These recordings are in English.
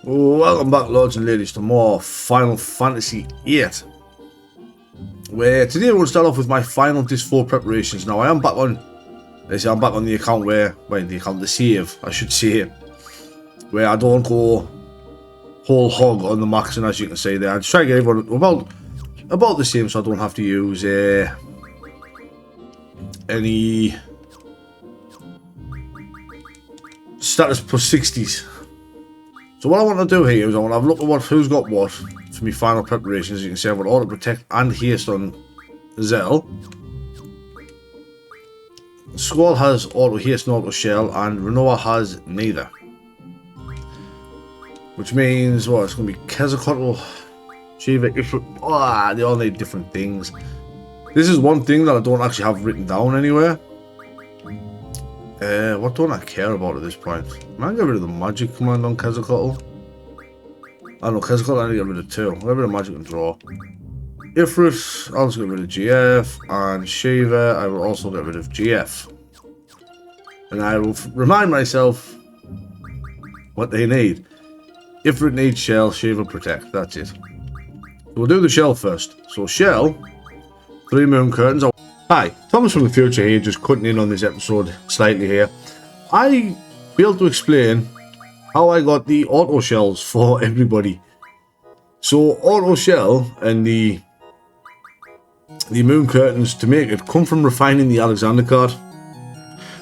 Welcome back, lords and ladies, to more Final Fantasy VIII. Where today we'll start off with my final Disc 4 preparations. Now I am back on, I'm back on the account the save, I should say, where I don't go whole hog on the maxing, as you can see there. I just try to get everyone about the same, so I don't have to use any status plus 60s. So what I want to do here is I want to have a look at who's got what for my final preparations. You can see I've got auto protect and haste on Zell. Squall has auto haste and auto shell, and Renoa has neither. Which means it's going to be Quetzalcoatl, Shiva, Ifrit. They all need different things. This is one thing that I don't actually have written down anywhere. What don't I care about at this point? I might get rid of the magic command on Quetzalcoatl. I know Quetzalcoatl I need to get rid of two. I'll get rid of magic and draw. Ifrit, I'll just get rid of GF, and Shiva, I will also get rid of GF. And I will remind myself what they need. Ifrit needs shell, Shiva protect, that's it. We'll do the shell first. So shell, 3 moon curtains. Hi, Thomas from the future here, just cutting in on this episode slightly here. I failed to explain how I got the auto shells for everybody. So auto shell and the moon curtains to make it come from refining the Alexander card.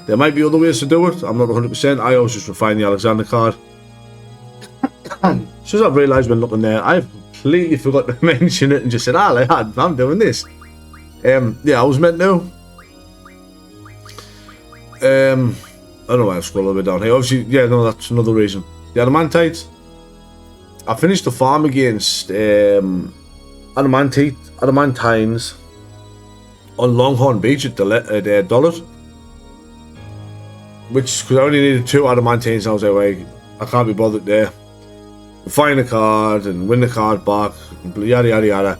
There might be other ways to do it, I'm not 100%, I always just refine the Alexander card. As soon as I've realised when looking there, I've completely forgot to mention it and just said, I'm doing this. Yeah, I was meant to. I don't know why I've scrolled a bit down here. Obviously, yeah, no, that's another reason. The Adamantite. I finished the farm against Adamantines on Longhorn Beach at Dollar. Which, because I only needed 2 Adamantines, I was like, I can't be bothered there. Find a card and win the card back, yada yada yada.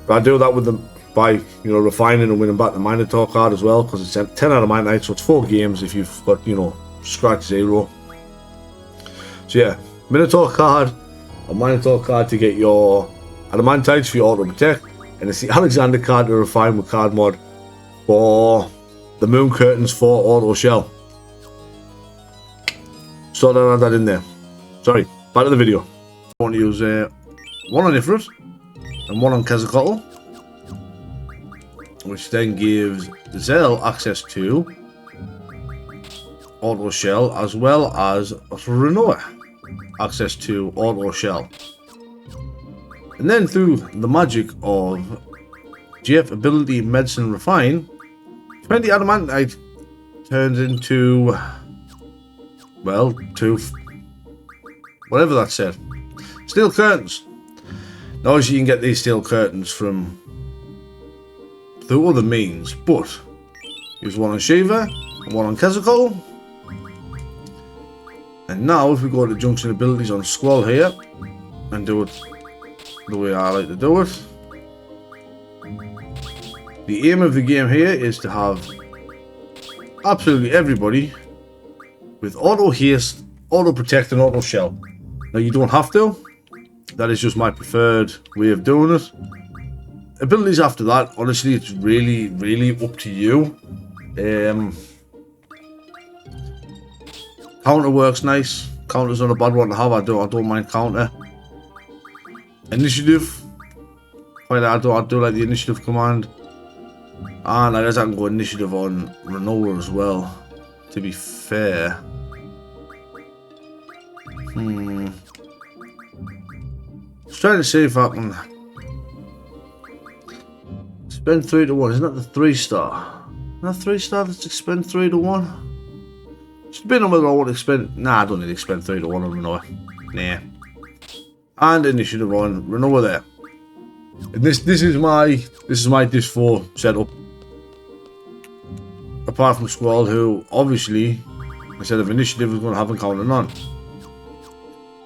But I do that with them by refining and winning back the Minotaur card as well, because it's 10 Adamantite, so it's 4 games if you've got scratch 0. So yeah, Minotaur card, a Minotaur card to get your Adamantites for your auto protect, and it's the Alexander card to refine with card mod for the moon curtains for auto shell. So I had that in there. Sorry, back to the video. I want to use 1 on Ifrit and 1 on Quetzalcoatl, which then gives Zell access to auto shell, as well as Renoa access to auto shell. And then through the magic of GF ability medicine refine, 20 adamantite turns into, well, 2 whatever that said, steel curtains. Now obviously you can get these steel curtains from through other means, but use 1 on Shiva and 1 on Quetzalcoatl. And now if we go to junction abilities on Squall here and do it the way I like to do it, the aim of the game here is to have absolutely everybody with auto haste, auto protect and auto shell. Now you don't have to, that is just my preferred way of doing it. Abilities after that, honestly, it's really up to you. Counter works nice. Counter's not a bad one to have. I don't mind counter. Initiative, I do like the initiative command, and I guess I can go initiative on Renoa as well. To be fair, just trying to see if I can spend 3 to 1. Isn't that the 3-star? That 3-star that's expend 3 to 1. Just depending on whether I want to expend. Nah, I don't need to expend 3 to 1 on Renoa. Nah. And initiative on Renoa there. And this is my Disc 4 setup. Apart from Squall, who obviously instead of initiative is going to have encounter on.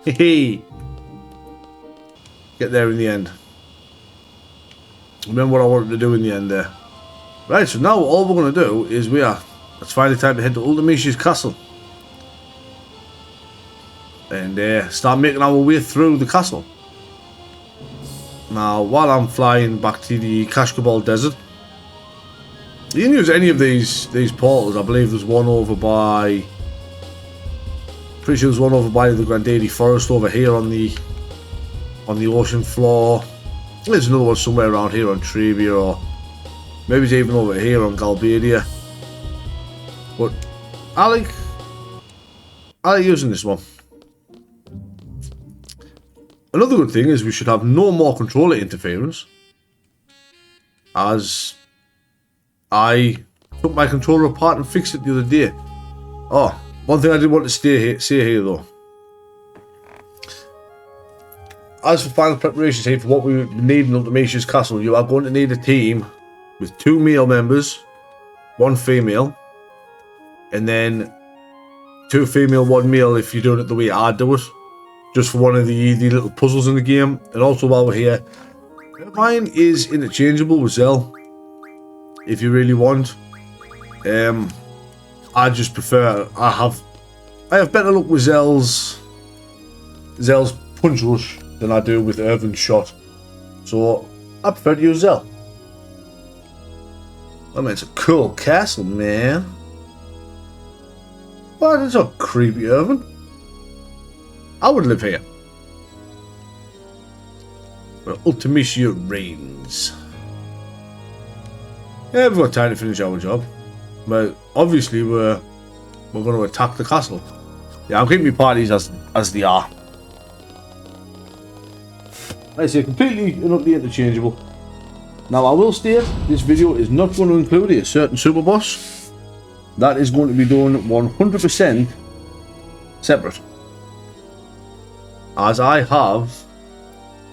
Hehe. Get there in the end. Remember what I wanted to do in the end there. Right, so now all we're going to do is it's finally time to head to Ultimecia's castle. and start making our way through the castle. Now, while I'm flying back to the Kashkabal Desert, you can use any of these portals. I believe there's one over by... Pretty sure there's one over by the Grandady Forest over here on the ocean floor. There's another one somewhere around here on Trebia, or maybe it's even over here on Galbadia. But I like using this one. Another good thing is we should have no more controller interference, as I took my controller apart and fixed it the other day. Oh, one thing I did want to say here though. As for final preparations here for what we need in Ultimecia's castle, you are going to need a team with 2 male members, 1 female, and then 2 female, 1 male if you're doing it the way I do it. Just for one of the little puzzles in the game. And also while we're here, mine is interchangeable with Zell, if you really want. I just prefer, I have better luck with Zell's punch rush than I do with Irvin's shot. So I prefer to use Zell. I mean, it's a cool castle, man. But it's not creepy, Irvin. I would live here. Where Ultimecia reigns. Yeah, we've got time to finish our job. But obviously we're going to attack the castle. Yeah, I'm keeping my parties as they are. Like I say, completely and utterly interchangeable. Now I will state, this video is not going to include a certain super boss. That is going to be done 100% separate. As I have,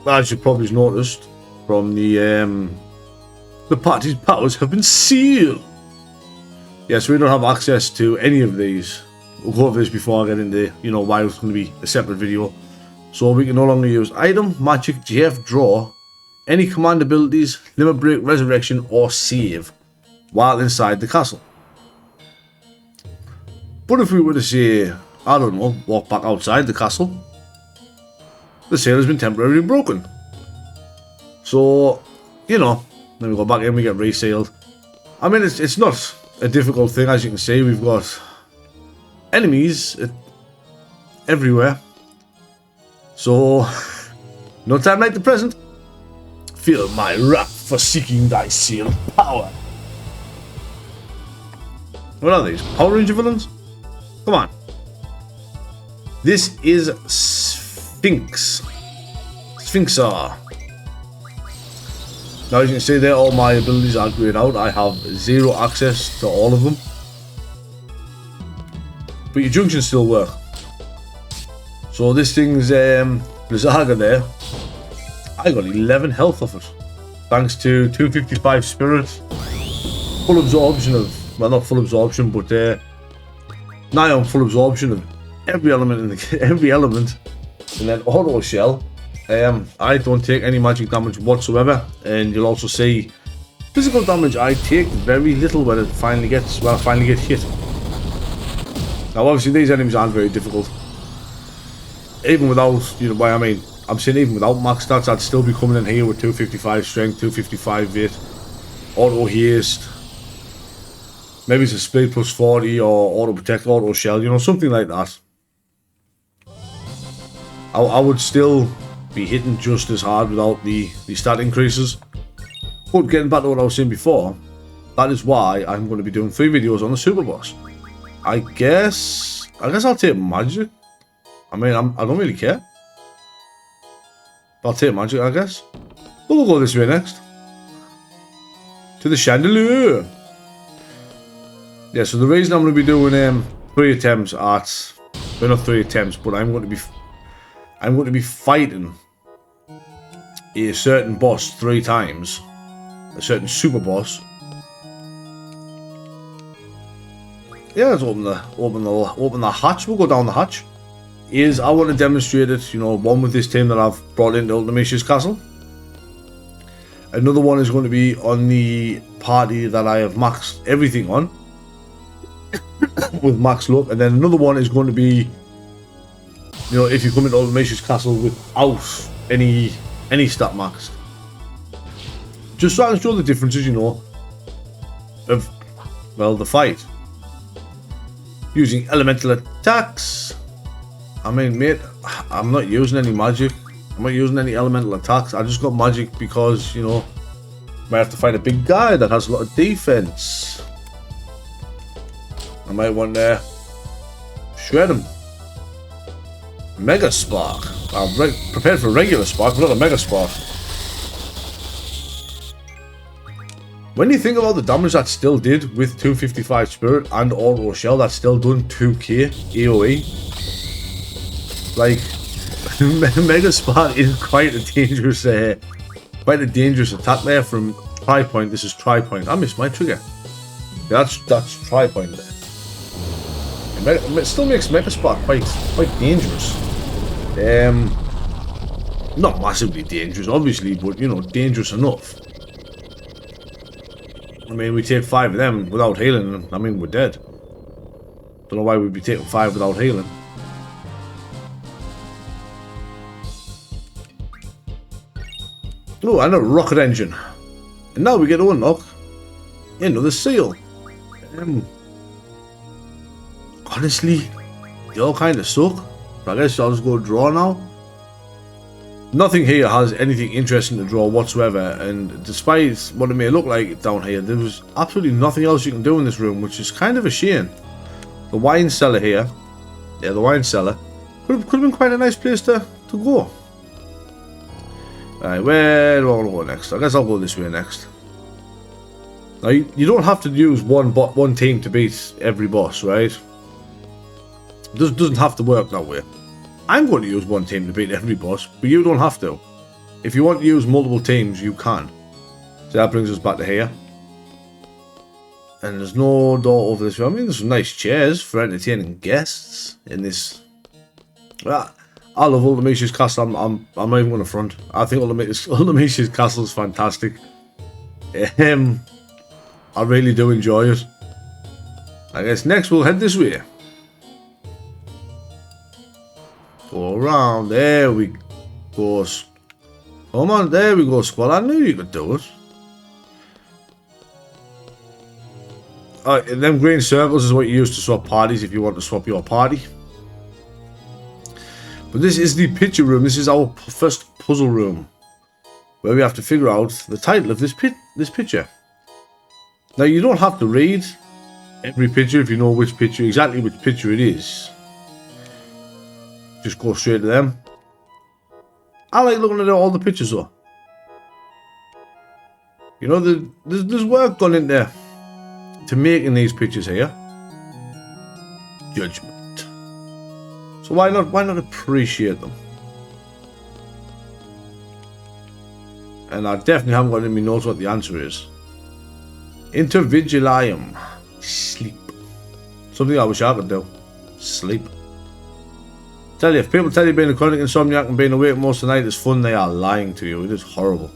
as you probably noticed from the party's powers have been sealed. Yes, we don't have access to any of these. We'll go over this before I get into, you know, why it's going to be a separate video. So we can no longer use item, magic, GF, draw, any command abilities, limit break, resurrection, or save while inside the castle. But if we were to say, I don't know, walk back outside the castle, the sail has been temporarily broken. So, you know, then we go back in, we get resailed. I mean, it's not a difficult thing, as you can see. We've got enemies everywhere. So, no time like the present. Feel my wrath for seeking thy sealed power. What are these? Power Ranger villains? Come on. This is Sphinxar. Now as you can see there, all my abilities are grayed out. I have 0 access to all of them. But your junctions still work. So this thing's Blizzaga there. I got 11 health off it. Thanks to 255 spirit. Full absorption of, well, not full absorption, but nigh on full absorption of every element in the every element. And then auto shell. I don't take any magic damage whatsoever, and you'll also see physical damage. I take very little when I finally get hit. Now, obviously, these enemies aren't very difficult. Even without, you know, what I mean, I'm saying even without max stats, I'd still be coming in here with 255 strength, 255 weight, auto haste. Maybe it's a speed plus 40 or auto protect, auto shell, you know, something like that. I would still be hitting just as hard without the stat increases. But getting back to what I was saying before, that is why I'm going to be doing 3 videos on the super boss. I guess I'll take magic. I mean, I don't really care. I'll take magic, I guess. But we'll go this way next. To the chandelier. Yeah, so the reason I'm going to be doing 3 attempts at, well, not 3 attempts, but I'm going to be fighting a certain boss 3 times, a certain super boss. Yeah, let's open the hatch. We'll go down the hatch. I want to demonstrate it, you know, one with this team that I've brought into Ultimecia's castle. Another one is going to be on the party that I have maxed everything on with max luck, and then another one is going to be You know, if you come into Ultimecia's castle without any stat max. Just so I can show the differences, you know, of, well, the fight. Using elemental attacks. I mean, mate, I'm not using any magic. I'm not using any elemental attacks. I just got magic because, you know, I might have to fight a big guy that has a lot of defense. I might want to shred him. Mega Spark. I'm prepared for a regular spark, but not a Mega Spark. When you think about the damage that still did with 255 Spirit and Auto Shell, that's still done 2k AoE. Like, Mega Spark is quite a dangerous attack there from Tri-Point. This is Tri-Point. I missed my trigger. Yeah, that's Tri-Point there. It still makes Mega Spark quite dangerous. Not massively dangerous, obviously, but, you know, dangerous enough. I mean, we take 5 of them without healing, I mean, we're dead. Don't know why we'd be taking 5 without healing. Oh, and a rocket engine. And now we get to unlock another seal. Honestly, they all kind of suck. But I guess I'll just go draw now. Nothing here has anything interesting to draw whatsoever, and despite what it may look like down here, there was absolutely nothing else you can do in this room, which is kind of a shame. The wine cellar here, yeah, the wine cellar, could have been quite a nice place to go. Alright, where do I want to go next? I guess I'll go this way next. Now, you don't have to use one team to beat every boss, right? It doesn't have to work that way. I'm going to use one team to beat every boss, but you don't have to. If you want to use multiple teams, you can. So that brings us back to here. And there's no door over this way. I mean, there's some nice chairs for entertaining guests in this. I love Ultimecia's castle. I'm not even going to front. I think Ultimecia's castle is fantastic. I really do enjoy it. I guess next we'll head this way. Go around. There we go. Come on, there we go, Squall. I knew you could do it. Alright, and them green circles is what you use to swap parties if you want to swap your party. But this is the picture room. This is our first puzzle room, where we have to figure out the title of this picture. Now, you don't have to read every picture if you know exactly which picture it is. Just go straight to them. I like looking at all the pictures though. You know, there's work gone in there to making these pictures here. Judgment. So why not appreciate them? And I definitely haven't got in my notes what the answer is. Intervigilium. Sleep. Something I wish I could do. Sleep. Tell you, if people tell you being a chronic insomniac and being awake most of the night is fun, they are lying to you. It is horrible.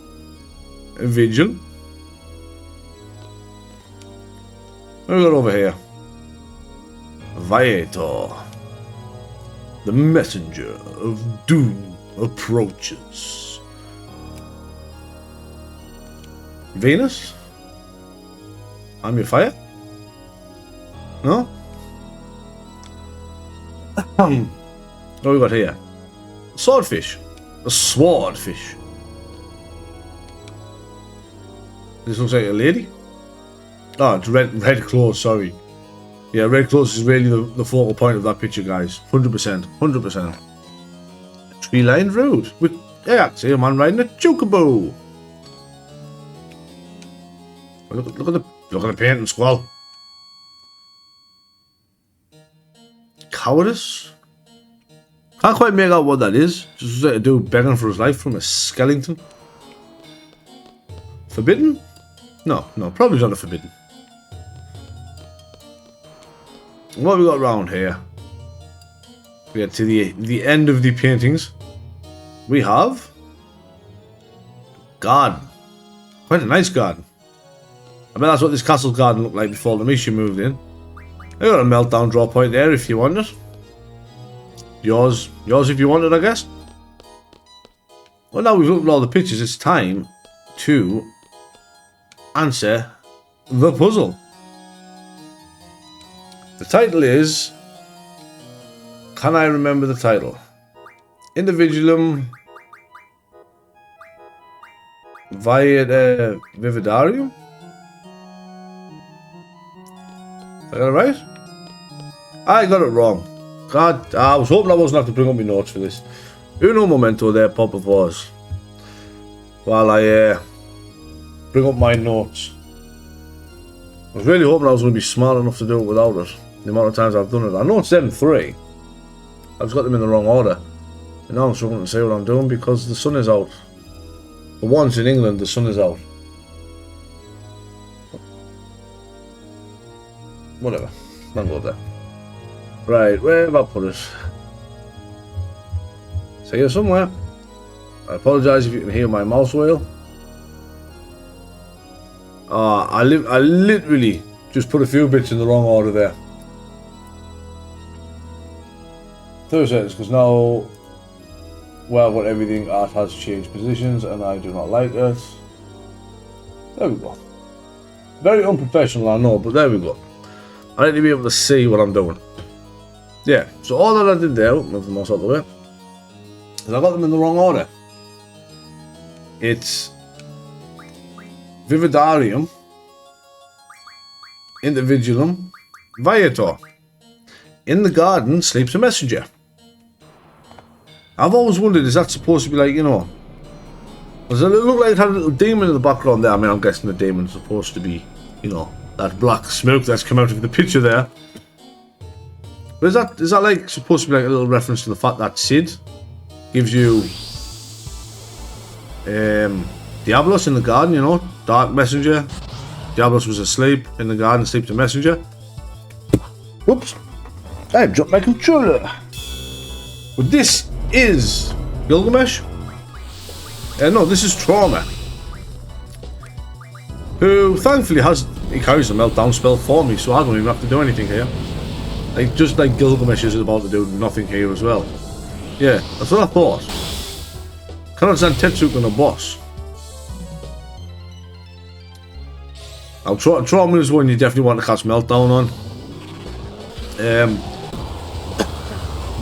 Vigil. What we got over here? VIII. The messenger of doom approaches. Venus? I'm your fire? No? What we got here? Swordfish. A swordfish. This looks like a lady. Oh, it's red clothes, sorry. Yeah, red clothes is really the focal point of that picture, guys. 100%. 100%. Tree-lined road. With, yeah, see a man riding a chocobo. Look at the painting, Squall. Cowardice? Can't quite make out what that is. Just a dude begging for his life from a skeleton. Forbidden? No, probably not a forbidden. What we got around here? We get to the end of the paintings. We have garden. Quite a nice garden. I bet that's what this castle's garden looked like before Ultimecia moved in. I got a meltdown draw point there if you want it. Yours if you want it, I guess. Well, now we've looked at all the pictures, it's time to answer the puzzle. The title is... Can I remember the title? Individuum Vividarium? I got it right? I got it wrong. God, I was hoping I wasn't have to bring up my notes for this. Uno momento there, Papa Vaz. While I bring up my notes. I was really hoping I was going to be smart enough to do it without it. The amount of times I've done it. I know it's them 3. I've just got them in the wrong order. And now I'm struggling to see what I'm doing because the sun is out. For once in England, the sun is out. Whatever. I'll go there. Right, where have I put it? It's here somewhere. I apologise if you can hear my mouse wheel. I literally just put a few bits in the wrong order there. 30 seconds, because now, well, what everything art has changed positions and I do not like it. There we go. Very unprofessional, I know, but there we go. I need to be able to see what I'm doing. Yeah, so all that I did there, move the mouse out of the way, is I got them in the wrong order. It's Vividarium, Individuum, Viator. In the garden sleeps a messenger. I've always wondered, is that supposed to be like, you know, does it look like it had a little demon in the background there? I mean, I'm guessing the demon's supposed to be, you know, that black smoke that's come out of the picture there. But is that like supposed to be like a little reference to the fact that Sid gives you Diablos in the garden, you know, dark messenger. Diablos was asleep in the garden, sleeps a messenger. Whoops, I've dropped my controller. But this is Gilgamesh. No, this is Trauma, who thankfully carries a meltdown spell for me, so I don't even have to do anything here. Like, just like Gilgamesh is about to do nothing here as well. Yeah, that's what I thought. Cannot send Tetsuke on a boss. Now, Trauma is one you definitely want to cast Meltdown on.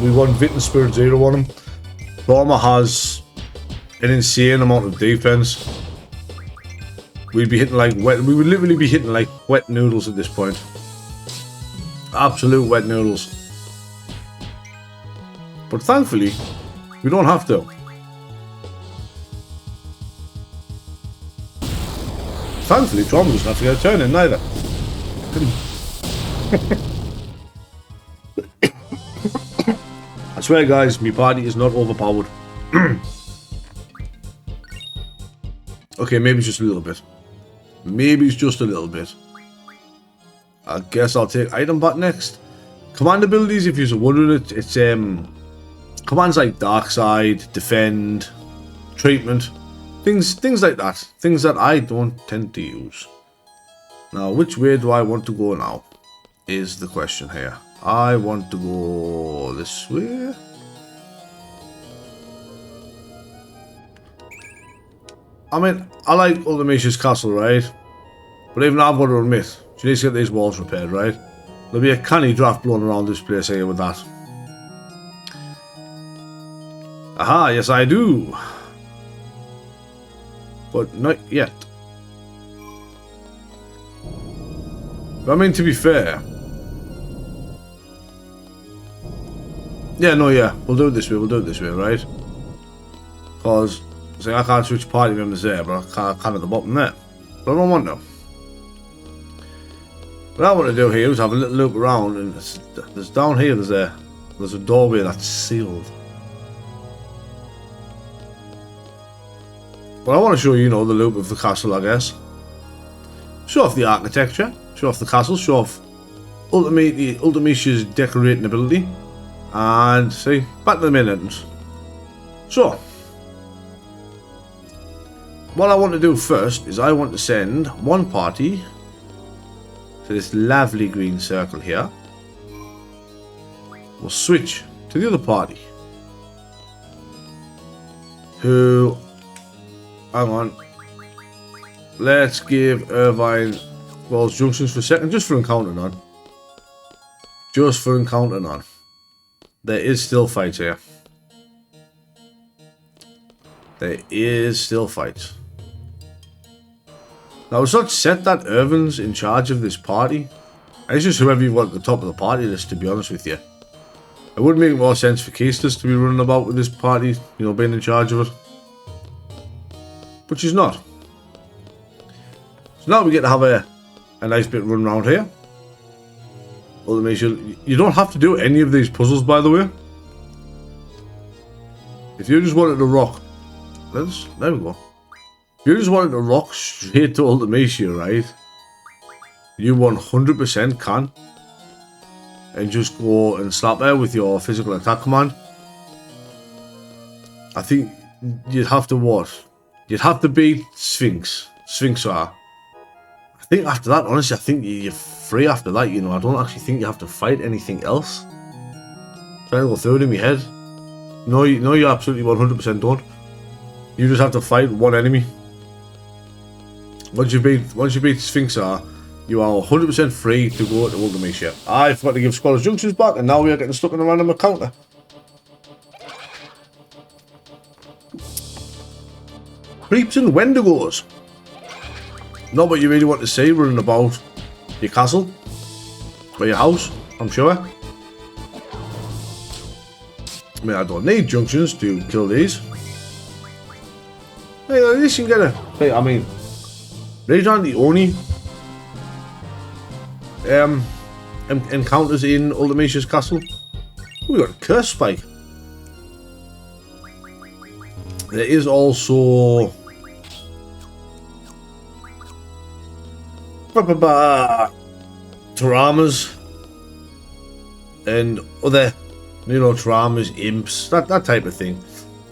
We want VIII and Spirit Zero on him. Trauma has an insane amount of defense. We'd be hitting like wet. We would literally be hitting like wet noodles at this point. Absolute wet noodles. But thankfully, we don't have to. Thankfully, Trauma doesn't have to get a turn in neither. I swear, guys, my party is not overpowered. Okay, maybe it's just a little bit. Maybe it's just a little bit. I guess I'll take item back next. Command abilities, if you're wondering it, it's commands like Dark Side, Defend, Treatment, things like that. Things that I don't tend to use. Now, which way do I want to go now? Is the question here. I want to go this way. I mean, I like Ultimecia's castle, right? But even I've got to admit, she needs to get these walls repaired, right? There'll be a canny draft blowing around this place here with that. Aha, yes I do. But not yet. But I mean, to be fair. Yeah, no, yeah. We'll do it this way, right? Because, see, I can't switch party members there, but I can at the bottom there. But I don't want to. What I want to do here is have a little look around, and there's down here, there's a doorway that's sealed. But I want to show you, the loop of the castle, I guess. Show off the architecture, show off the castle, show off Ultimecia's decorating ability. And see, back to the main entrance. So, what I want to do first is I want to send one party to this lovely green circle here. We'll switch to the other party. Who... Hang on. Let's give Irvine Squall's Junctions for a second, just for encountering on. Just for encountering on. There is still fights here. There is still fights. Now it's not set that Irvin's in charge of this party. It's just whoever you've got at the top of the party list, to be honest with you. It would make more sense for Keistas to be running about with this party, you know, being in charge of it. But she's not. So now we get to have a nice bit run around here. Ultimecia, you don't have to do any of these puzzles, by the way. If you just wanted to rock, there we go. If you just wanted to rock straight to Ultimecia, right? You 100% can. And just go and slap her with your physical attack command. I think you'd have to what? You'd have to beat Sphinx. Sphinx are. I think after that, honestly, I think you're free after that, you know. I don't actually think you have to fight anything else. Trying to go through it in my head. No, you absolutely 100% don't. You just have to fight one enemy. Once you beat Sphinx are, you are 100% free to go to Ultimecia. I forgot to give Squall's Junctions back, and now we are getting stuck in a random encounter. Creeps and Wendigos. Not what you really want to see running about your castle or your house, I'm sure. I mean, I don't need junctions to kill these. Hey, at least you can get a... Hey, I mean, these aren't the only encounters in Ultimecia's castle. We got a curse spike. There is also Taramas and other, you know, Taramas, imps, that type of thing.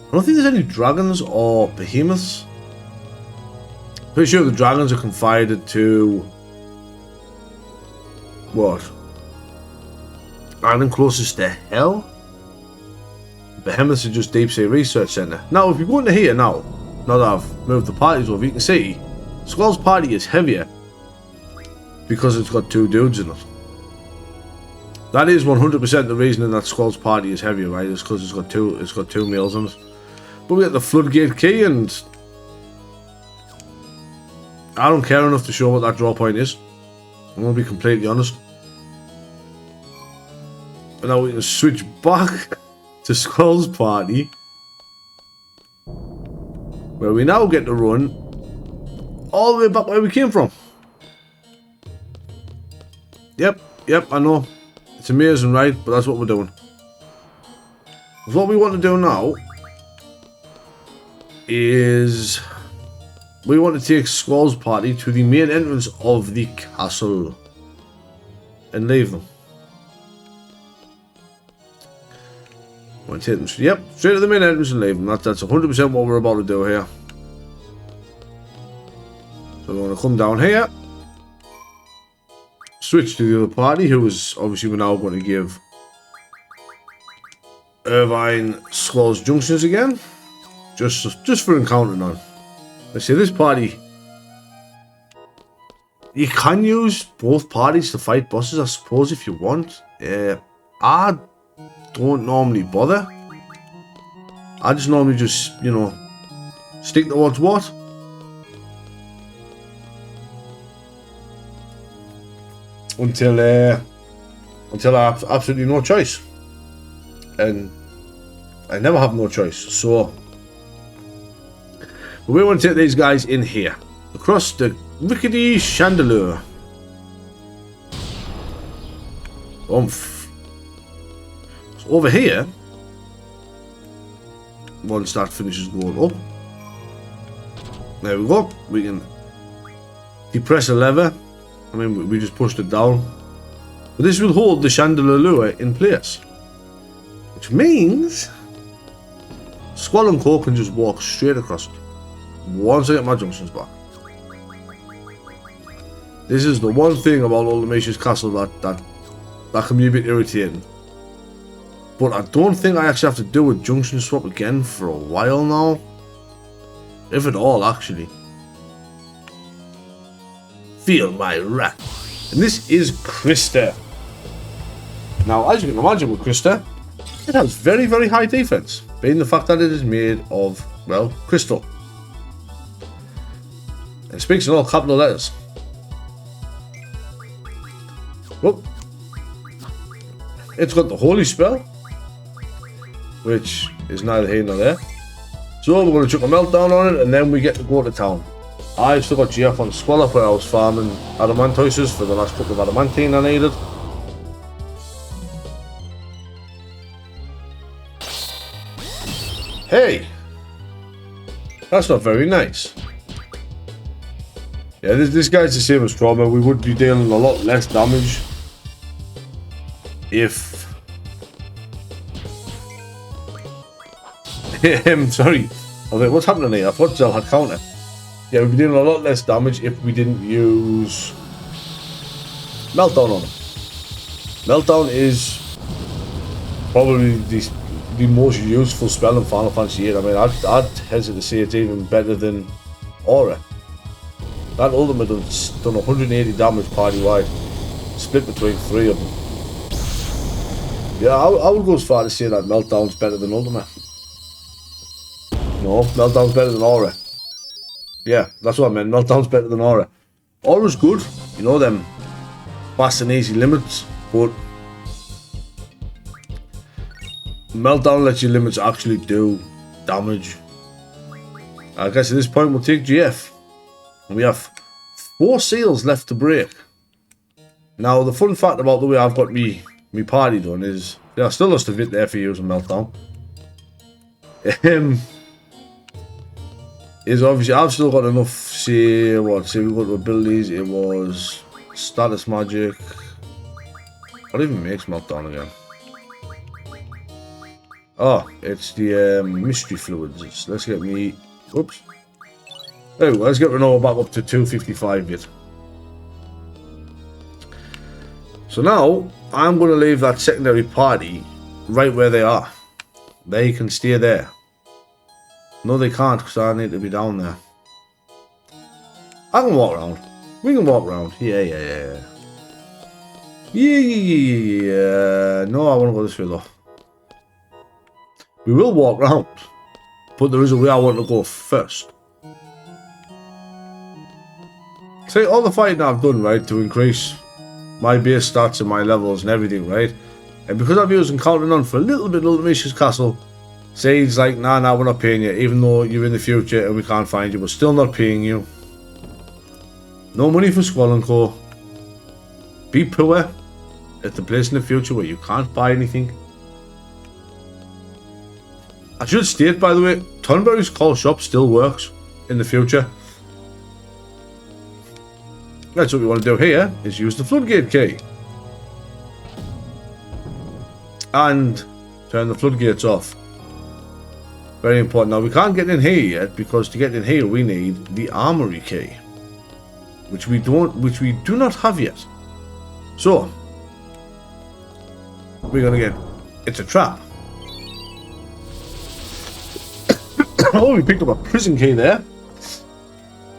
I don't think there's any dragons or behemoths. Pretty sure the dragons are confided to what? Island closest to hell? Behemoths are just Deep Sea Research Centre. Now, if you go into here now that I've moved the parties over, you can see Squall's party is heavier because it's got two dudes in it. That is 100% the reason that Squall's party is heavier, right? It's because it's got two males in it. But we got the floodgate key, and I don't care enough to show what that draw point is. I'm gonna be completely honest. But now we can switch back to Squall's party, where we now get to run all the way back where we came from. Yep, I know. It's amazing, right? But that's what we're doing. What we want to do now is we want to take Squall's party to the main entrance of the castle and leave them. Want to take them, yep, straight to the main entrance and leave them. That's 100% what we're about to do here. So we're going to come down here, switch to the other party, who is obviously we're now going to give Irvine Squall's Junctions again, just for encountering on. Let's see, this party, you can use both parties to fight bosses, I suppose, if you want. I don't normally bother. I just normally just, you know, stick towards what? Until I have absolutely no choice. And I never have no choice. So we want to take these guys in here. Across the rickety chandelier. Oomph. So over here, once that finishes going up, there we go. We can depress a lever. I mean, we just pushed it down. But this will hold the chandelier in place. Which means Squall and Co can just walk straight across it. Once I get my junctions back. This is the one thing about Ultimecia's castle that can be a bit irritating. But I don't think I actually have to do a junction swap again for a while now. If at all, actually. Feel my wrath. And this is Krista. Now, as you can imagine with Krista, it has very, very high defense, being the fact that it is made of, well, crystal. It speaks in all capital letters. Well, it's got the holy spell, which is neither here nor there. So we're going to chuck a meltdown on it, and then we get to go to town. I've still got GF on Squalor, where I was farming adamantoises for the last couple of adamantine I needed. Hey! That's not very nice. Yeah, this guy's the same as Trauma. We would be dealing a lot less damage if... sorry. I was like, what's happening here? I thought Zell had counter. Yeah, we'd be doing a lot less damage if we didn't use Meltdown on him. Meltdown is probably the most useful spell in Final Fantasy VIII. I mean, I'd hesitate to say it's even better than Aura. That ultimate done 180 damage party-wide, split between 3 of them. Yeah, I would go as far to say that Meltdown's better than Ultimate. No, Meltdown's better than Aura. Yeah, that's what I meant. Meltdown's better than Aura. Aura's good, you know, them fast and easy limits, but Meltdown lets your limits actually do damage. I guess at this point we'll take GF. And we have 4 seals left to break. Now, the fun fact about the way I've got me party done is, yeah, I still lost a bit there for using Meltdown. Is obviously I've still got enough. Say we got the abilities. It was status magic. What even makes Meltdown again? Oh, it's the mystery fluids. Let's get me. Oops. There we go. Let's get Renova back up to 255 bit. So now I'm going to leave that secondary party right where they are. They can stay there. No, they can't, because I need to be down there. I can walk around. We can walk around. Yeah. No, I want to go this way though. We will walk around, but there is a way I want to go first. See, all the fighting I've done, right, to increase my base stats and my levels and everything, right? And because I've used Encountering None for a little bit of Ultimecia's Castle, Sage's like, nah, we're not paying you, even though you're in the future and we can't find you, we're still not paying you. No money for Squall & Co. Be poor at the place in the future where you can't buy anything. I should state, by the way, Tonberry's Call Shop still works in the future. That's what we want to do here, is use the floodgate key. And turn the floodgates off. Very important. Now, we can't get in here yet, because to get in here we need the armory key. Which we do not have yet. So, we're gonna get... It's a trap. Oh, we picked up a prison key there.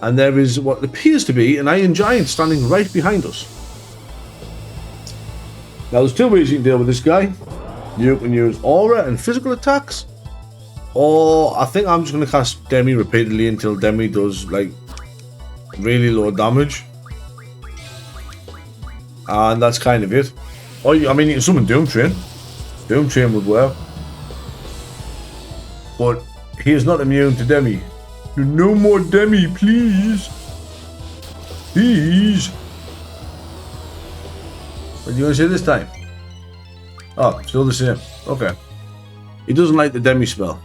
And there is what appears to be an iron giant standing right behind us. Now, there's 2 ways you can deal with this guy. You can use aura and physical attacks. Or, I think I'm just going to cast Demi repeatedly until Demi does, like, really low damage. And that's kind of it. Or, I mean, you can summon Doom Train. Doom Train would work. But he is not immune to Demi. No more Demi, please. Please. What are you going to say this time? Oh, still the same. Okay. He doesn't like the Demi spell.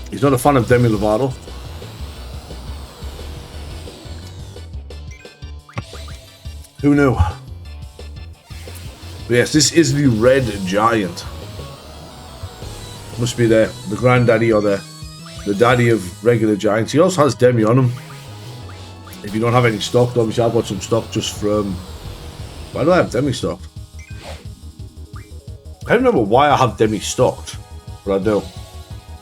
He's not a fan of Demi Lovato. Who knew? But yes, this is the red giant. Must be the granddaddy or the daddy of regular giants. He also has Demi on him. If you don't have any stocked, obviously I've got some stock just from... Why do I have Demi stocked? I don't remember why I have Demi stocked, but I do.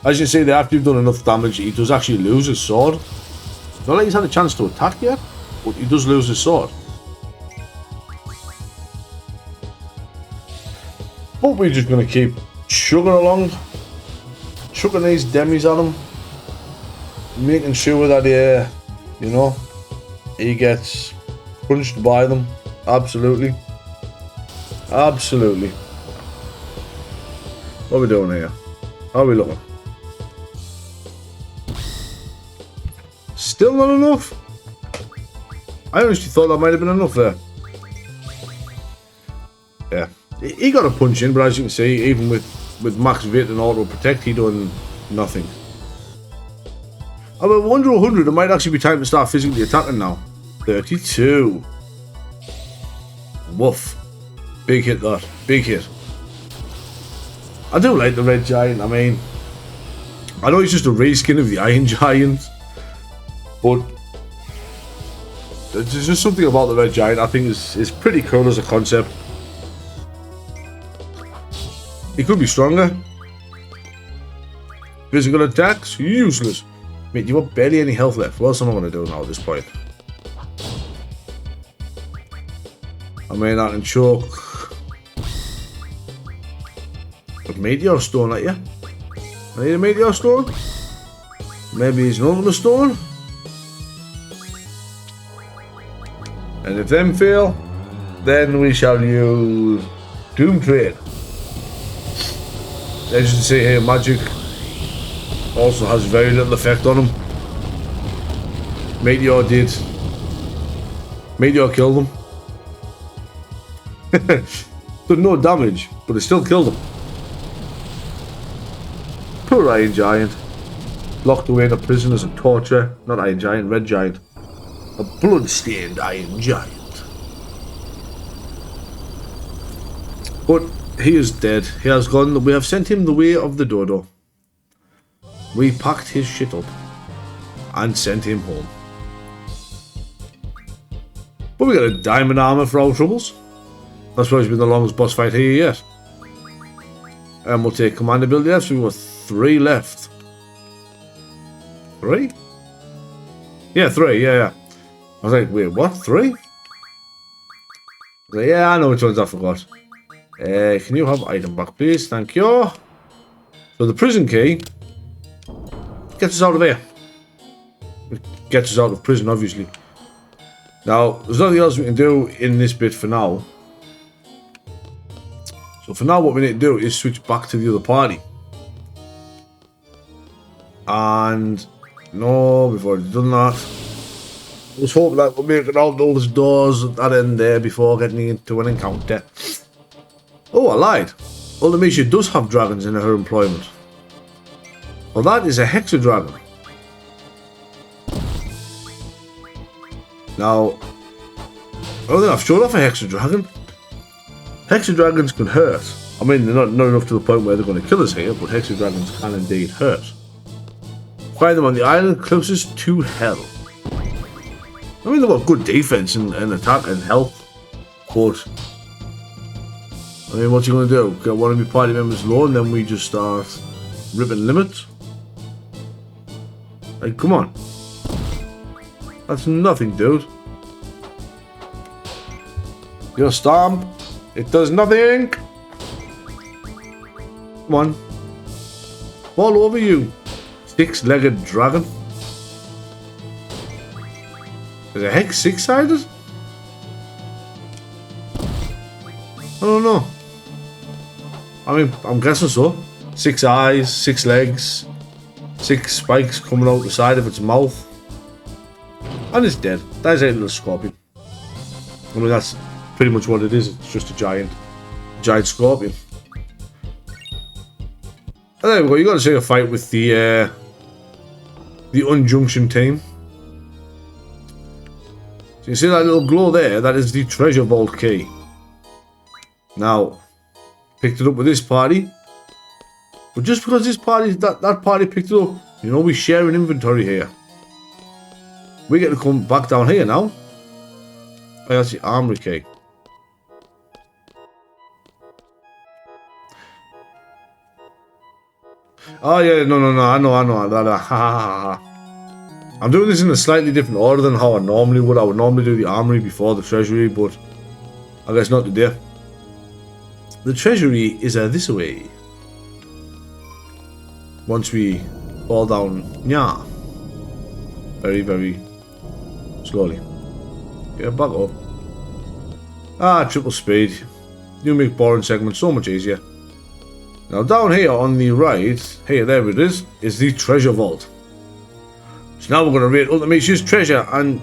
As you see, there, after you've done enough damage, he does actually lose his sword. It's not like he's had a chance to attack yet, but he does lose his sword. But we're just going to keep chugging along, chucking these demis at him, making sure that you know, he gets punched by them. Absolutely. Absolutely. What are we doing here? How are we looking? Still not enough? I honestly thought that might have been enough there. Yeah. He got a punch in, but as you can see, even with max VIII and auto protect, he done nothing. About 1 to 100, it might actually be time to start physically attacking now. 32. Woof. Big hit that. Big hit. I do like the Red Giant. I mean, I know it's just a reskin of the Iron Giant, but there's just something about the Red Giant I think is pretty cool as a concept. He could be stronger. Physical attacks, useless. Mate, you've got barely any health left. What else am I going to do now at this point? I mean, I can choke a Meteor Stone at you. I need a Meteor Stone. Maybe it's an Ultimate Stone. And if them fail, then we shall use Doom Trade. As you can see here, magic also has very little effect on him. Meteor did. Meteor killed him. Did no damage, but it still killed him. Poor Iron Giant. Locked away in a prison as a torture. Not Iron Giant, Red Giant. A blood-stained Iron Giant. But he is dead. He has gone. We have sent him the way of the dodo. We packed his shit up and sent him home. But we got a diamond armor for our troubles. That's why it's been the longest boss fight here yet. And we'll take command ability left, so we've got 3 left. 3? Yeah, 3, yeah. I was like, wait, what? 3? Like, yeah, I know which ones I forgot. Can you have item back, please? Thank you. So the prison key gets us out of here. It gets us out of prison, obviously. Now, there's nothing else we can do in this bit for now. So for now, what we need to do is switch back to the other party. And no, we've already done that. Let's hope that we're making all those doors at that end there before getting into an encounter. Oh, I lied. Ultimecia does have dragons in her employment. Well, that is a Hexadragon. Now, I don't think I've showed off a Hexadragon. Hexadragons can hurt. I mean, they're not enough to the point where they're going to kill us here, but Hexadragons can indeed hurt. Find them on the island closest to hell. I mean, they've got good defense and attack and health, but I mean, what's he going to do? Get one of your party members low and then we just start ripping limits? Like, come on. That's nothing, dude. Your stomp. It does nothing. Come on. Fall over, you 6-legged dragon. Is a hex 6-sided? I don't know. I mean, I'm guessing so. 6 eyes, 6 legs, 6 spikes coming out the side of its mouth. And it's dead. That is a little scorpion. I mean, that's pretty much what it is. It's just a giant scorpion. And there we go. You got to see a fight with the Unjunction team. So you see that little glow there? That is the treasure vault key. Now, picked it up with this party. But just because this party, that party picked it up, you know, we share an inventory here. We get to come back down here now. Oh, that's the armory key. Oh yeah, no, I know. I'm doing this in a slightly different order than how I normally would. I would normally do the armory before the treasury, but I guess not today. The treasury is this way. Once we fall down, yeah, very, very slowly. Get back up. Triple speed. You make boring segments so much easier. Now down here on the right, here, there it is the treasure vault. So now we're going to raid Ultimecia's treasure, and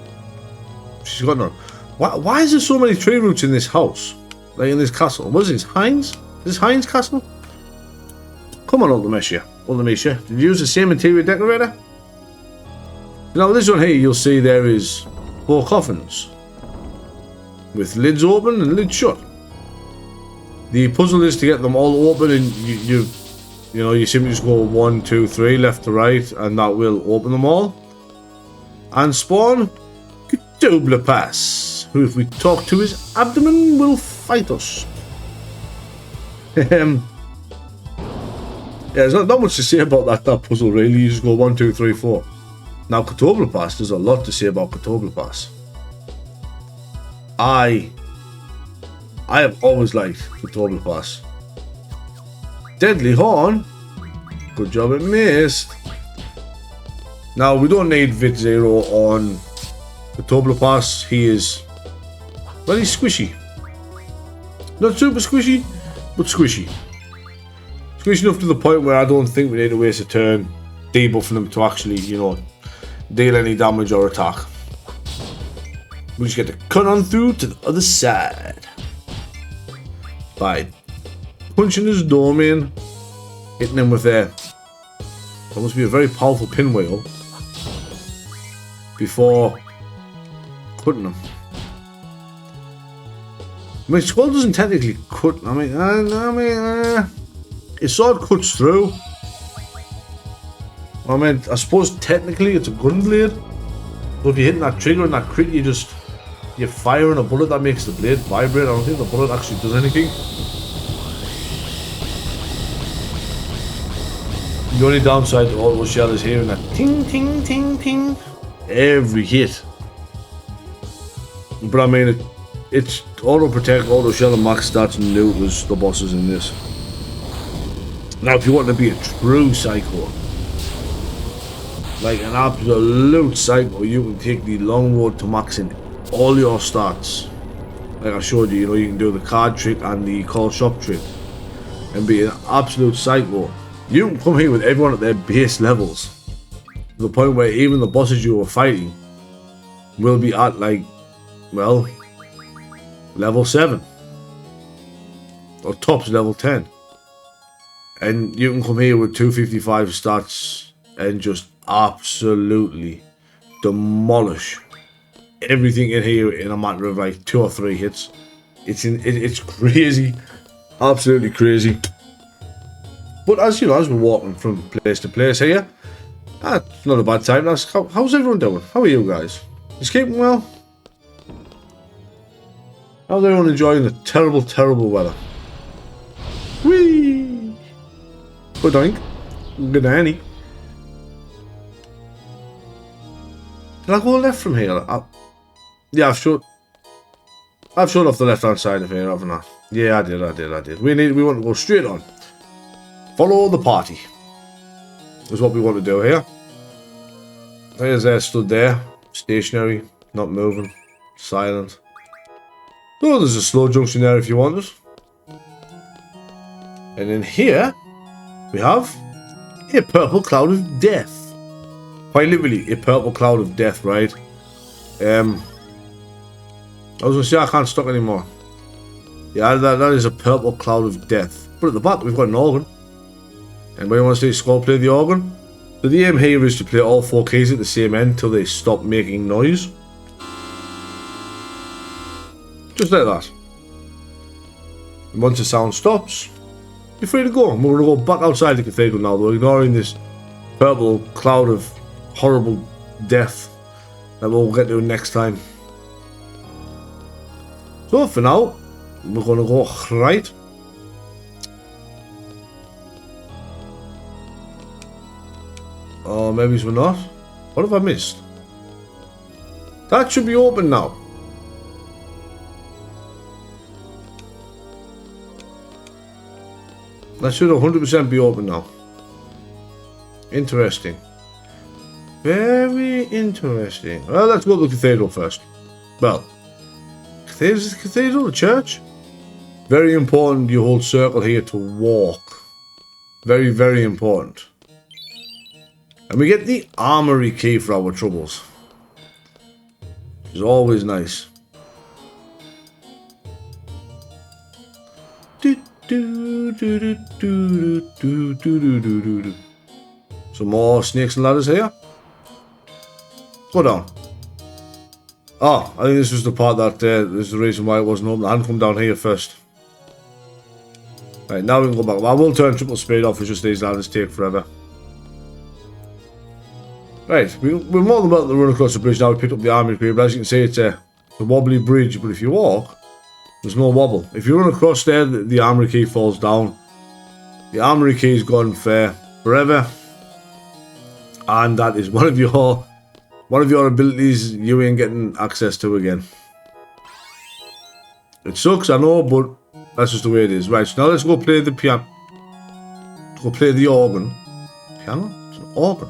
she's got none. Why is there so many tree roots in this house? Like in this castle? What is this, Heinz? Is this Heinz Castle? Come on, Ultimecia. Did you use the same interior decorator? Now this one here, you'll see there is 4 coffins. With lids open and lids shut. The puzzle is to get them all open, and you simply just go 1, 2, 3, left to right, and that will open them all. And spawn double pass, who, if we talk to his abdomen, will fight us. Yeah, there's not much to say about that puzzle really. You just go 1, 2, 3, 4. Now Pass, there's a lot to say about Pass. I have always liked Pass. Deadly Horn, good job at missed. Now we don't need VIII on Pass. He is, well, he's squishy. Not super squishy, but squishy. Squishy enough to the point where I don't think we need to waste a turn debuffing him to actually, deal any damage or attack. We just get to cut on through to the other side by punching his dome in, hitting him with that must be a very powerful pinwheel before cutting him. My skull doesn't technically cut. His sword cuts through. I suppose technically it's a gun blade. So if you're hitting that trigger and that crit, you're firing a bullet that makes the blade vibrate. I don't think the bullet actually does anything. The only downside to all those shells is hearing that ting ting ting ting every hit. But it's auto protect, auto shell, and max stats and loot was the bosses in this. Now if you want to be a true psycho, like an absolute psycho, you can take the long road to maxing all your stats. Like I showed you, you can do the card trick and the call shop trick and be an absolute psycho. You can come here with everyone at their base levels, to the point where even the bosses you were fighting will be at level 7 or tops level 10, and you can come here with 255 stats and just absolutely demolish everything in here in a matter of 2 or 3 hits. It's crazy, absolutely crazy. But as we're walking from place to place here, it's not a bad time. How's everyone doing? How are you guys? You keeping well? How's everyone enjoying the terrible, terrible weather? Whee! Good doink. Good Annie. Did I go left from here? Yeah, I've showed off the left hand side of here, haven't I? Yeah, I did. We want to go straight on. Follow the party is what we want to do here. There's stood there, stationary, not moving, silent. Oh, there's a slow junction there if you want it. And in here, we have a purple cloud of death. Quite literally, a purple cloud of death, right? I was going to say I can't stop anymore. Yeah, that is a purple cloud of death. But at the back, we've got an organ. Anybody want to see Skull play the organ? So the aim here is to play all 4 keys at the same end till they stop making noise. Just like that. And once the sound stops, you're free to go. And we're going to go back outside the cathedral now, though, ignoring this purple cloud of horrible death that we'll get to next time. So for now, we're going to go right. Or maybe we're not. What have I missed? That should be open now. That should 100% be open now. Interesting. Very interesting. Well, let's go to the cathedral first. Well, is the cathedral a church? Very important you hold circle here to walk. Very, very important. And we get the armory key for our troubles. Which is always nice. Some more snakes and ladders here. Go down. Oh, I think this was the part that this is the reason why it wasn't open. I hadn't come down here first. Right, now we can go back. I will turn triple speed off. It's just these ladders take forever. Right, we're more than welcome to run across the bridge now. We picked up the armory key, but as you can see, it's a wobbly bridge. But if you walk, there's no wobble. If you run across there, the armory key falls down. The armory key is gone forever, and that is one of your abilities you ain't getting access to again. It sucks, I know, but that's just the way it is. Right, so now let's go play the piano. Let's go play the organ. Piano? It's an organ.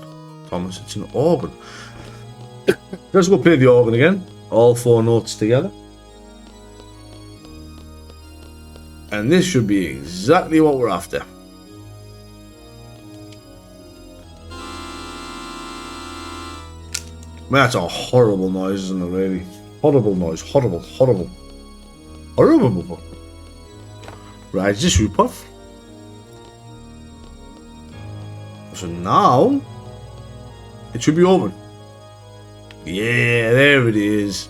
Thomas, it's an organ. Let's go play the organ again. All 4 notes together. And this should be exactly what we're after. Man, that's a horrible noise, isn't it, really? Horrible noise. Horrible. Horrible. Horrible. Right, is this ripoff? So now it should be open. Yeah, there it is.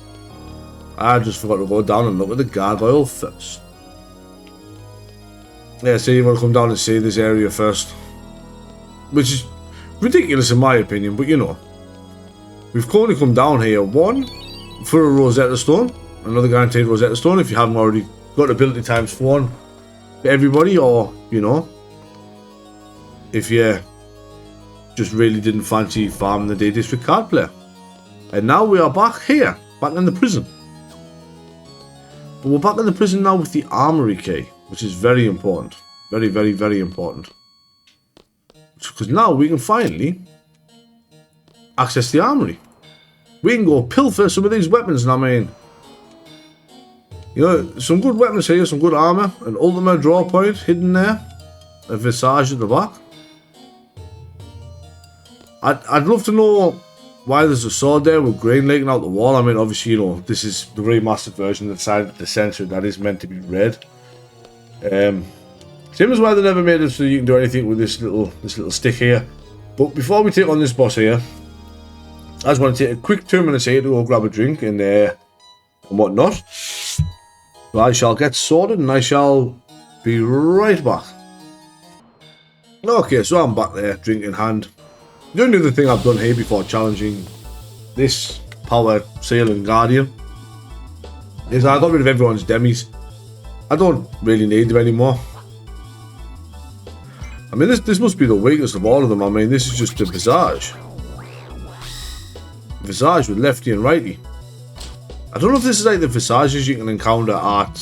I just forgot to go down and look at the gargoyle first. Yeah, so you want to come down and see this area first. Which is ridiculous in my opinion, but you know. We've only come down here, one, for a Rosetta Stone. Another guaranteed Rosetta Stone if you haven't already got ability times for one. For everybody, or, you know, if you just really didn't fancy farming the Day District card player. And now we are back here, back in the prison. But we're back in the prison now with the armory key, which is very important. Very, very, very important. Because now we can finally access the armory. We can go pilfer some of these weapons, and I mean, you know, some good weapons here, some good armor, an ultimate draw point hidden there, a visage at the back. I'd love to know why there's a sword there with grain leaking out the wall. I mean, obviously, you know, this is the remastered version that decided to censor that is meant to be red. Same as why they never made it so you can do anything with this little stick here. But before we take on this boss here, I just want to take a quick 2 minutes here to go grab a drink and whatnot. So I shall get sorted and I shall be right back. Okay, so I'm back there, drink in hand. The only other thing I've done here before challenging this power seal and guardian is I got rid of everyone's demis. I don't really need them anymore. I mean, this must be the weakest of all of them. I mean, this is just a visage. Visage with lefty and righty. I don't know if this is like the visages you can encounter at...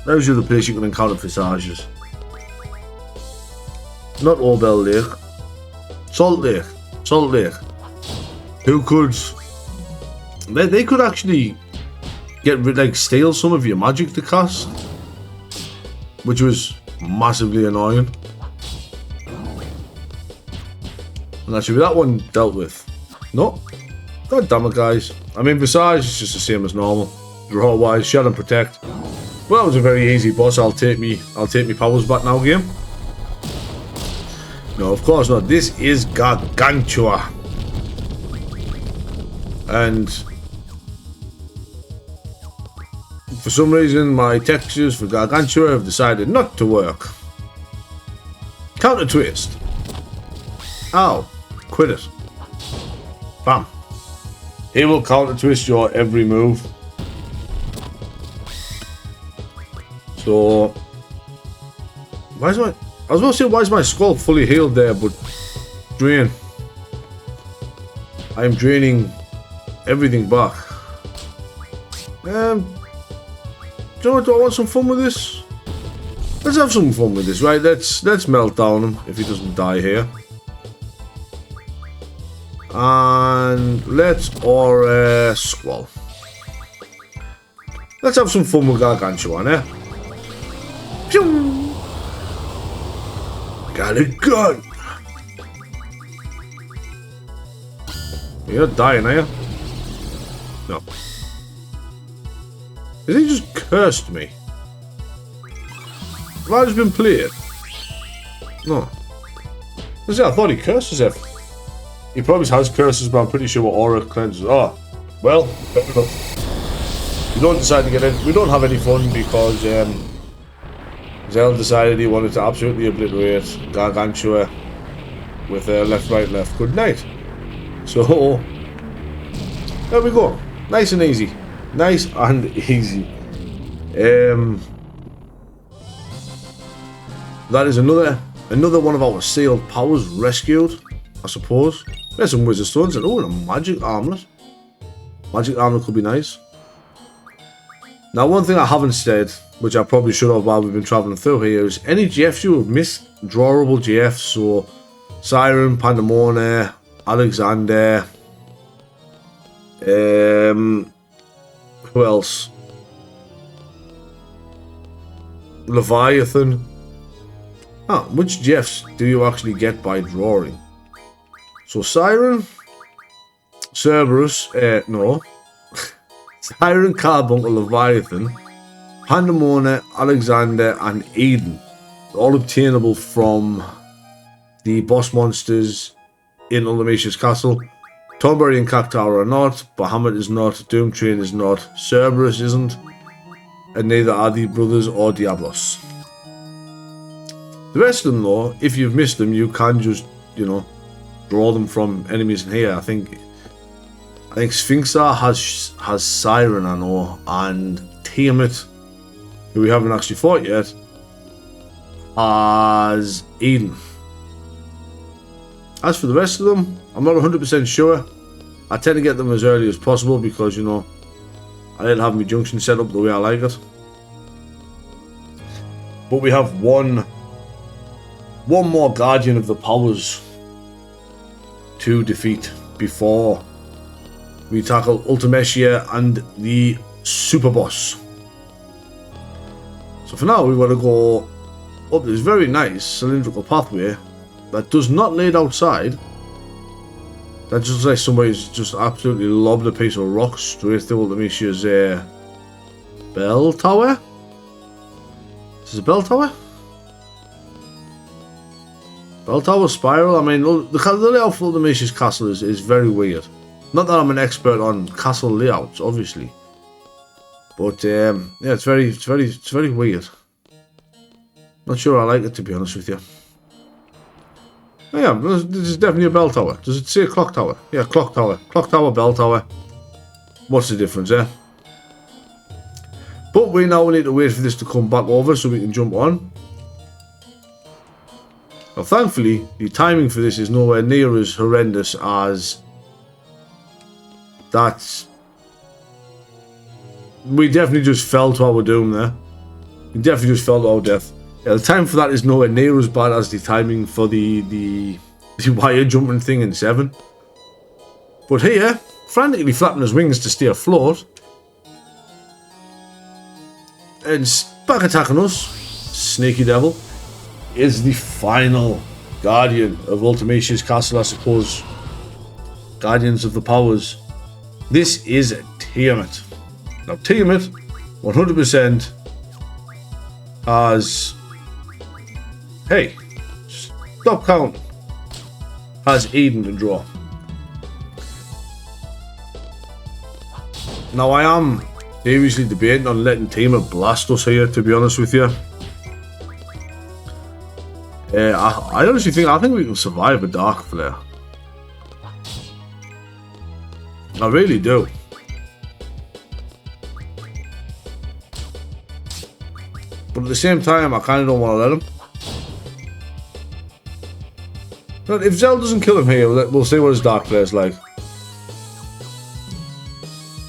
Where's the other place you can encounter visages? Not Obel Lake. Salt Lake. Salt Lake. Who could... They could actually get rid, like, steal some of your magic to cast. Which was massively annoying. And that should be that one dealt with. No. God damn it, guys. I mean, Visage is just the same as normal. Draw wise, Shed and Protect. Well, that was a very easy boss. I'll take me powers back now, game. No, of course not. This is Gargantua. And for some reason, my textures for Gargantua have decided not to work. Counter twist. Ow. Quit it. Bam. He will counter twist your every move. So, I was about to say, why is my skull fully healed there? But Drain. I am draining everything back. Do you know what? Do I want some fun with this? Let's have some fun with this, right? Let's melt down him if he doesn't die here. And let's Squall. Let's have some fun with Gargantuan, eh? Pew! Got a gun! You're not dying, are you? No. Has he just cursed me? Have I just been played? No. I thought he cursed us everything. He probably has curses, but I'm pretty sure what aura cleanses. Oh, well, fair enough. We don't decide to get in. We don't have any fun because Zell decided he wanted to absolutely obliterate Gargantua with left, right, left. Good night. So there we go. Nice and easy. Nice and easy. That is another one of our sealed powers rescued, I suppose. There's some wizard stones and a magic armlet. Magic armlet could be nice. Now, one thing I haven't said, which I probably should have while we've been travelling through here, is any GFs you have missed, drawable GFs, so Siren, Pandemone, Alexander, who else? Leviathan. Which GFs do you actually get by drawing? So Siren, Cerberus, no. Siren, Carbuncle, Leviathan, Pandemone, Alexander, and Eden. All obtainable from the boss monsters in Ultimecia's castle. Tomberry and Cactuar are not, Bahamut is not, Doomtrain is not, Cerberus isn't, and neither are the Brothers or Diablos. The rest of them, though, if you've missed them, you can just, draw them from enemies in here. I think Sphinxar has Siren, I know, and Tiamat, who we haven't actually fought yet, has Eden. As for the rest of them, I'm not 100% sure. I tend to get them as early as possible because, I didn't have my junction set up the way I like it. But we have one more Guardian of the Powers to defeat before we tackle Ultimecia and the Super Boss. So for now, we want to go up this very nice cylindrical pathway that does not lead outside. That just looks like somebody's just absolutely lobbed a piece of rock straight through Ultimecia's bell tower. Is this a bell tower? Bell tower spiral. I mean, the layout for Ultimecia's castle is very weird. Not that I'm an expert on castle layouts, obviously, but yeah, it's very weird. Not sure I like it, to be honest with you. Oh, yeah, this is definitely a bell tower. Does it say a clock tower? Yeah, clock tower. Clock tower, bell tower. What's the difference there? But we now need to wait for this to come back over so we can jump on. Now, thankfully, the timing for this is nowhere near as horrendous as that. We definitely just fell to our doom there. We definitely just fell to our death. Yeah, the time for that is nowhere near as bad as the timing for the wire jumping thing in 7. But here, frantically flapping his wings to stay afloat, and back attacking us, sneaky devil, is the final Guardian of Ultimecia's castle, I suppose. Guardians of the Powers. This is Tiamat. Now, Tiamat, 100% has... Hey, stop counting. Has Eden to draw. Now, I am seriously debating on letting Tiamat blast us here, to be honest with you. I honestly think we can survive a Dark Flare. I really do. But at the same time, I kind of don't want to let him. But if Zell doesn't kill him here, we'll see what his Dark Flare is like.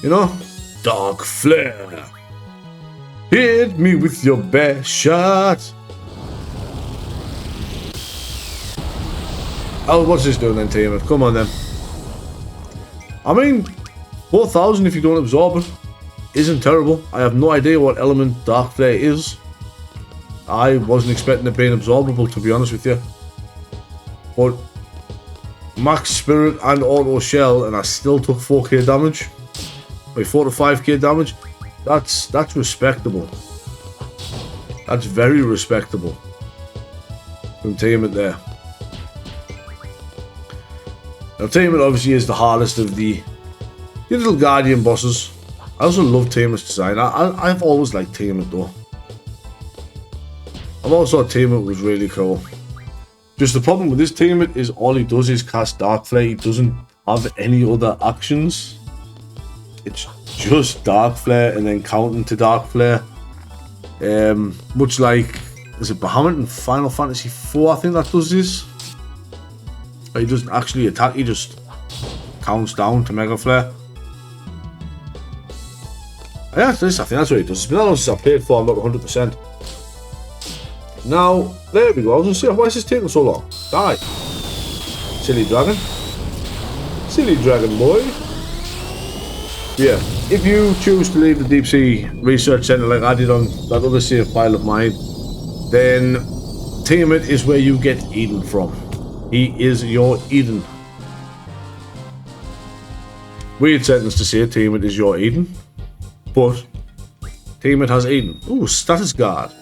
You know? Dark Flare. Hit me with your best shot. Oh, what's this doing then, Tiamat? Come on then. I mean, 4,000 if you don't absorb it isn't terrible. I have no idea what element Dark Flare is. I wasn't expecting it being absorbable, to be honest with you. But max spirit and auto shell, and I still took 4k damage. Wait, 4 to 5k damage. That's respectable. That's very respectable from Tiamat there. Now Tiamat obviously is the hardest of the little Guardian bosses. I also love Tiamat's design. I've always liked Tiamat though. I've always thought Tiamat was really cool. Just the problem with this Tiamat is all he does is cast Dark Flare. He doesn't have any other actions. It's just Dark Flare and then counting to Dark Flare. Much like, is it Bahamut in Final Fantasy IV, I think that does this. But he doesn't actually attack, he just counts down to Mega Flare. Yeah, I think that's what he does. It's been a long since I played for, I'm not 100%. Now, there we go. I was going to say, why is this taking so long? Die. Silly dragon. Silly dragon boy. Yeah, if you choose to leave the Deep Sea Research Centre like I did on that other save file of mine, then Tiamat is where you get Eden from. He is your Eden. Weird sentence to say, Tiamat is your Eden. But Tiamat has Eden. Ooh, status guard.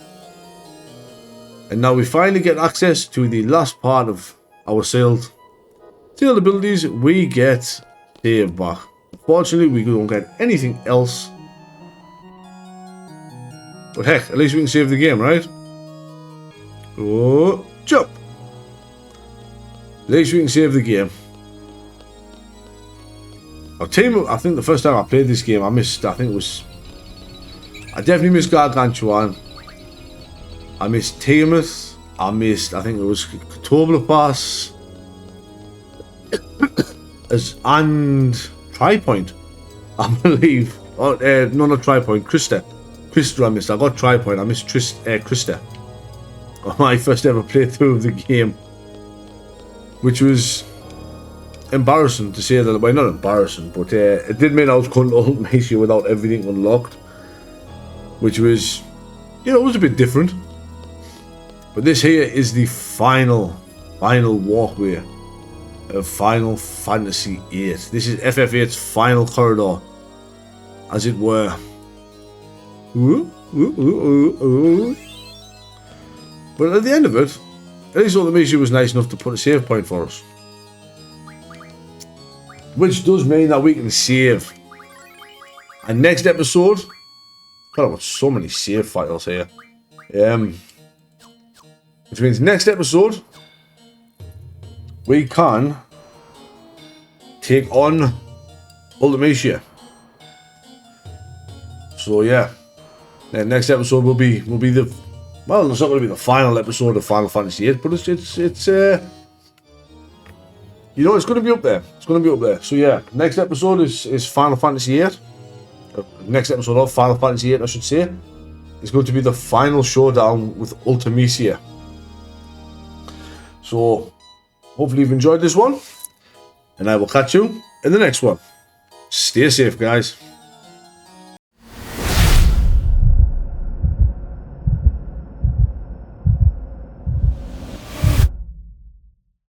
And now we finally get access to the last part of our sealed abilities. We get save back. Unfortunately, we don't get anything else. But heck, at least we can save the game, right? Oh, jump! At least we can save the game. Our team, I think the first time I played this game, I definitely missed Gargantuan. I missed Tiamat. I think it was Katobla Pass. And Tripoint, I believe. Oh, no, not Tripoint, Krista. Krista I missed. I got Tripoint. I missed Krista. On my first ever playthrough of the game. Which was embarrassing to say that. Well, not embarrassing, but it did mean I was going to Ultimecia without everything unlocked. Which was, you know, it was a bit different. But this here is the final walkway of Final Fantasy VIII. This is FF8's final corridor, as it were. Ooh, ooh, ooh, ooh, ooh. But at the end of it, at least Ultimecia was nice enough to put a save point for us. Which does mean that we can save. And next episode, God, I've got so many save files here. Which means next episode, we can take on Ultimecia. So yeah, next episode will be the, well, it's not going to be the final episode of Final Fantasy VIII, but it's you know, it's going to be up there. It's going to be up there. So yeah, next episode is Final Fantasy VIII. Next episode of Final Fantasy VIII, I should say, is going to be the final showdown with Ultimecia. So hopefully you've enjoyed this one, and I will catch you in the next one. Stay safe, guys.